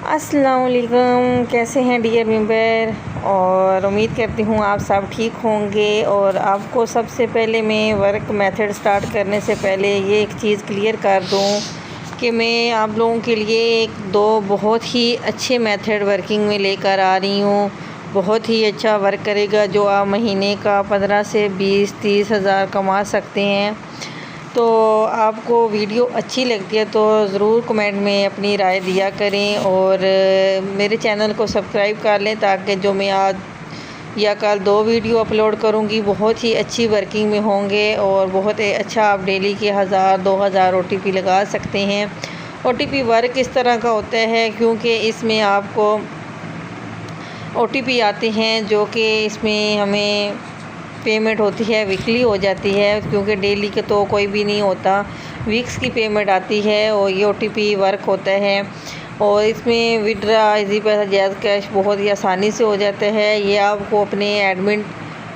अस्सलाम वालेकुम, कैसे हैं डियर मेंबर। और उम्मीद करती हूँ आप सब ठीक होंगे। और आपको सबसे पहले मैं वर्क मेथड स्टार्ट करने से पहले ये एक चीज़ क्लियर कर दूँ कि मैं आप लोगों के लिए एक दो बहुत ही अच्छे मेथड वर्किंग में लेकर आ रही हूँ। बहुत ही अच्छा वर्क करेगा, जो आप महीने का 15 से 20-30 हज़ार कमा सकते हैं। तो आपको वीडियो अच्छी लगती है तो ज़रूर कमेंट में अपनी राय दिया करें और मेरे चैनल को सब्सक्राइब कर लें, ताकि जो मैं आज या कल 2 वीडियो अपलोड करूंगी बहुत ही अच्छी वर्किंग में होंगे और बहुत अच्छा आप डेली के 1000-2000 OTP लगा सकते हैं। OTP वर्क इस तरह का होता है क्योंकि इसमें आपको OTP आते हैं, जो कि इसमें हमें पेमेंट होती है, वीकली हो जाती है, क्योंकि डेली के तो कोई भी नहीं होता, वीक्स की पेमेंट आती है और ये OTP वर्क होता है। और इसमें विड्रा इजी पैसा जैज़ कैश बहुत ही आसानी से हो जाता है। ये आपको अपने एडमिन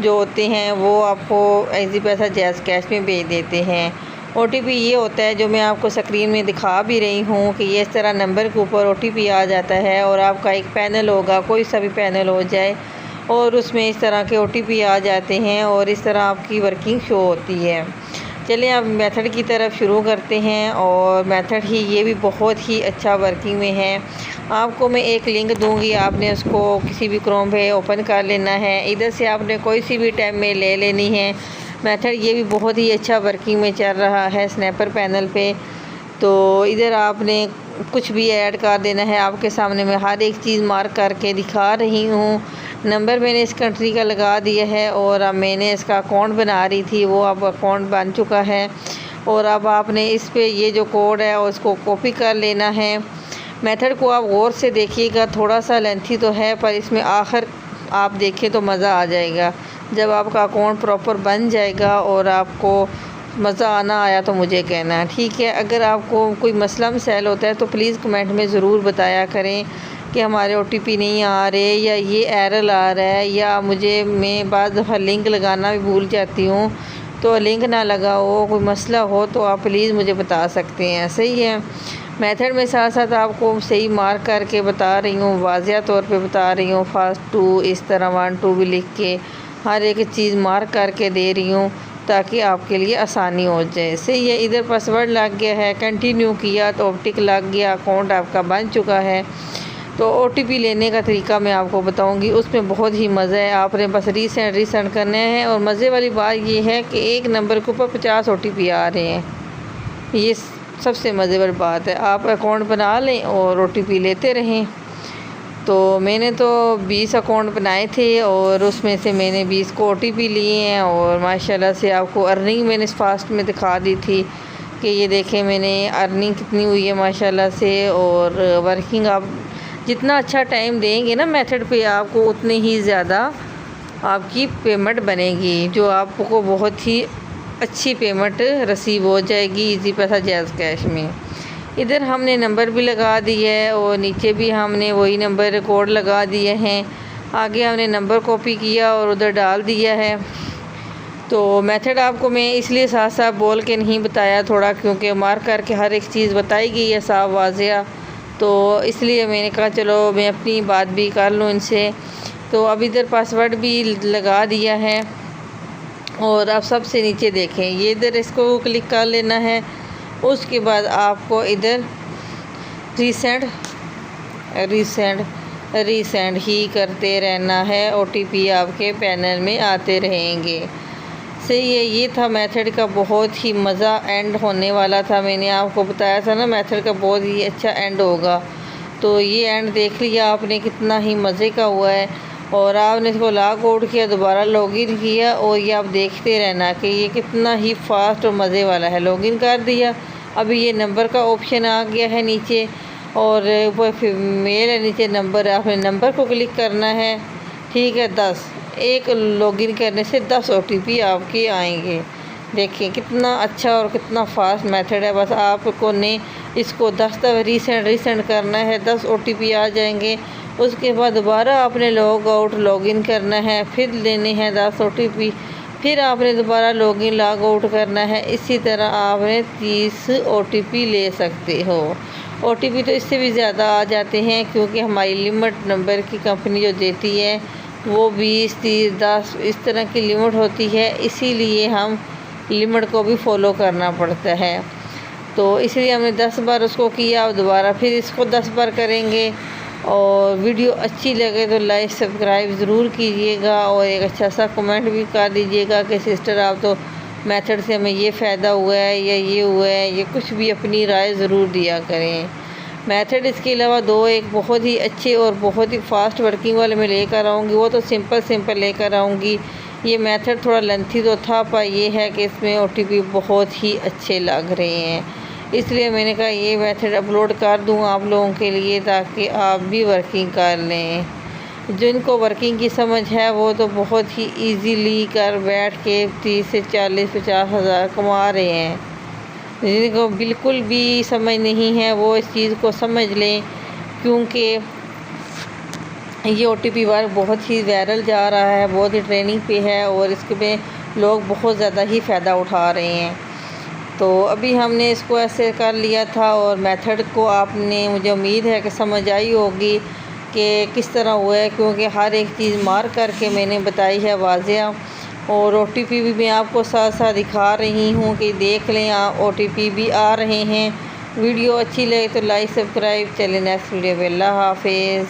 जो होते हैं वो आपको इजी पैसा जैज़ कैश में भेज देते हैं। OTP ये होता है जो मैं आपको स्क्रीन में दिखा भी रही हूँ कि ये इस तरह नंबर के ऊपर OTP आ जाता है और आपका एक पैनल होगा, कोई सा भी पैनल हो जाए, और उसमें इस तरह के OTP आ जाते हैं और इस तरह आपकी वर्किंग शो होती है। चलिए अब मेथड की तरफ शुरू करते हैं। और मेथड ही ये भी बहुत ही अच्छा वर्किंग में है। आपको मैं एक लिंक दूंगी, आपने उसको किसी भी क्रोम पे ओपन कर लेना है। इधर से आपने कोई सी भी टैब में ले लेनी है। मेथड ये भी बहुत ही अच्छा वर्किंग में चल रहा है स्नैपर पैनल पे। तो इधर आपने कुछ भी ऐड कर देना है। आपके सामने मैं हर एक चीज़ मार्क करके दिखा रही हूँ। नंबर मैंने इस कंट्री का लगा दिया है और अब मैंने इसका अकाउंट बना रही थी, वो अब अकाउंट बन चुका है। और अब आपने इस पे ये जो कोड है उसको कॉपी कर लेना है। मेथड को आप गौर से देखिएगा, थोड़ा सा लेंथी तो है पर इसमें आखिर आप देखें तो मज़ा आ जाएगा। जब आपका अकाउंट प्रॉपर बन जाएगा और आपको मज़ा आना आया तो मुझे कहना है, ठीक है। अगर आपको कोई मसला मसाइल होता है तो प्लीज़ कमेंट में ज़रूर बताया करें कि हमारे OTP नहीं आ रहे या ये एरर आ रहा है, या मैं बाद दफ़ा लिंक लगाना भी भूल जाती हूँ, तो लिंक ना लगाओ, कोई मसला हो तो आप प्लीज़ मुझे बता सकते हैं, सही है। मेथड में साथ साथ आपको सही मार्क करके बता रही हूँ, वाज़िया तौर पे बता रही हूँ। फर्स्ट 2 इस तरह 1 2 भी लिख के हर एक चीज़ मार्क करके दे रही हूँ ताकि आपके लिए आसानी हो जाए। सही है। इधर पासवर्ड लग गया है, कंटिन्यू किया तो ऑप्टिक लग गया, अकाउंट आपका बन चुका है। तो OTP लेने का तरीका मैं आपको बताऊंगी, उसमें बहुत ही मज़ा है। आपने बस रीसेंड करना है। और मज़े वाली बात ये है कि एक नंबर के ऊपर 50 OTP आ रहे हैं, ये सबसे मज़े वाली बात है। आप अकाउंट बना लें और OTP लेते रहें। तो मैंने तो 20 अकाउंट बनाए थे और उसमें से मैंने 20 को OTP लिए हैं। और माशाल्लाह से आपको अर्निंग मैंने फास्ट में दिखा दी थी कि ये देखें मैंने अर्निंग कितनी हुई है माशाल्लाह से। और वर्किंग आप जितना अच्छा टाइम देंगे ना मेथड पे, आपको उतनी ही ज़्यादा आपकी पेमेंट बनेगी, जो आपको बहुत ही अच्छी पेमेंट रिसीव हो जाएगी इजी पैसा जैज़ कैश में। इधर हमने नंबर भी लगा दिया है और नीचे भी हमने वही नंबर कोड लगा दिए हैं। आगे हमने नंबर कॉपी किया और उधर डाल दिया है। तो मेथड आपको मैं इसलिए साथ साथ बोल के नहीं बताया थोड़ा, क्योंकि मार्क करके हर एक चीज़ बताई गई है साफ वाज़िया, तो इसलिए मैंने कहा चलो मैं अपनी बात भी कर लूँ इनसे। तो अब इधर पासवर्ड भी लगा दिया है। और अब सबसे नीचे देखें, ये इधर इसको क्लिक कर लेना है। उसके बाद आपको इधर रीसेंड ही करते रहना है। OTP आपके पैनल में आते रहेंगे। सही है। ये था मेथड का बहुत ही मज़ा एंड होने वाला था। मैंने आपको बताया था ना मेथड का बहुत ही अच्छा एंड होगा, तो ये एंड देख लिया आपने कितना ही मज़े का हुआ है। और आपने इसको लॉग आउट किया, दोबारा लॉगिन किया और ये आप देखते रहना कि ये कितना ही फास्ट और मज़े वाला है। लॉगिन कर दिया, अभी ये नंबर का ऑप्शन आ गया है नीचे और ऊपर फीमेल है, नीचे नंबर है। आपने नंबर को क्लिक करना है, ठीक है। 10 एक लॉगिन करने से 10 OTP आपके आएंगे। देखिए कितना अच्छा और कितना फास्ट मेथड है। बस आपको ने इसको 10 दफ़ा रीसेंड करना है, 10 OTP आ जाएंगे। उसके बाद दोबारा आपने लॉग आउट लॉगिन करना है, फिर लेने हैं 10 OTP, फिर आपने दोबारा लॉगिन लॉग आउट करना है। इसी तरह आपने 30 OTP ले सकते हो। OTP तो इससे भी ज़्यादा आ जाते हैं, क्योंकि हमारी लिमिट नंबर की कंपनी जो देती है वो 20, 30, 10 इस तरह की लिमिट होती है। इसीलिए हम लिमिट को भी फॉलो करना पड़ता है। तो इसलिए हमने 10 बार उसको किया और दोबारा फिर इसको 10 बार करेंगे। और वीडियो अच्छी लगे तो लाइक सब्सक्राइब ज़रूर कीजिएगा और एक अच्छा सा कमेंट भी कर दीजिएगा कि सिस्टर आप तो मेथड से हमें ये फ़ायदा हुआ है या ये हुआ है, ये कुछ भी अपनी राय ज़रूर दिया करें। मेथड इसके अलावा 2 एक बहुत ही अच्छे और बहुत ही फ़ास्ट वर्किंग वाले मैं लेकर आऊँगी, वो तो सिंपल लेकर आऊँगी। ये मेथड थोड़ा लेंथी तो था, पर ये है कि इसमें OTP बहुत ही अच्छे लग रहे हैं, इसलिए मैंने कहा ये मेथड अपलोड कर दूँ आप लोगों के लिए, ताकि आप भी वर्किंग कर लें। जिनको वर्किंग की समझ है वो तो बहुत ही इजीली कर बैठ के 30 से 40, 50 हज़ार कमा रहे हैं। जिनको बिल्कुल भी समझ नहीं है वो इस चीज़ को समझ लें, क्योंकि ये OTP वर्क बहुत ही वायरल जा रहा है, बहुत ही ट्रेनिंग पे है और इसके में लोग बहुत ज़्यादा ही फ़ायदा उठा रहे हैं। तो अभी हमने इसको ऐसे कर लिया था और मेथड को आपने, मुझे उम्मीद है कि समझ आई होगी कि किस तरह हुआ है, क्योंकि हर एक चीज़ मार्क करके मैंने बताई है वाज़िया। और OTP भी मैं आपको साथ साथ दिखा रही हूँ कि देख लें, OTP भी आ रहे हैं। वीडियो अच्छी लगे तो लाइक सब्सक्राइब। चलें नेक्स्ट वीडियो में। अल्लाह हाफिज़।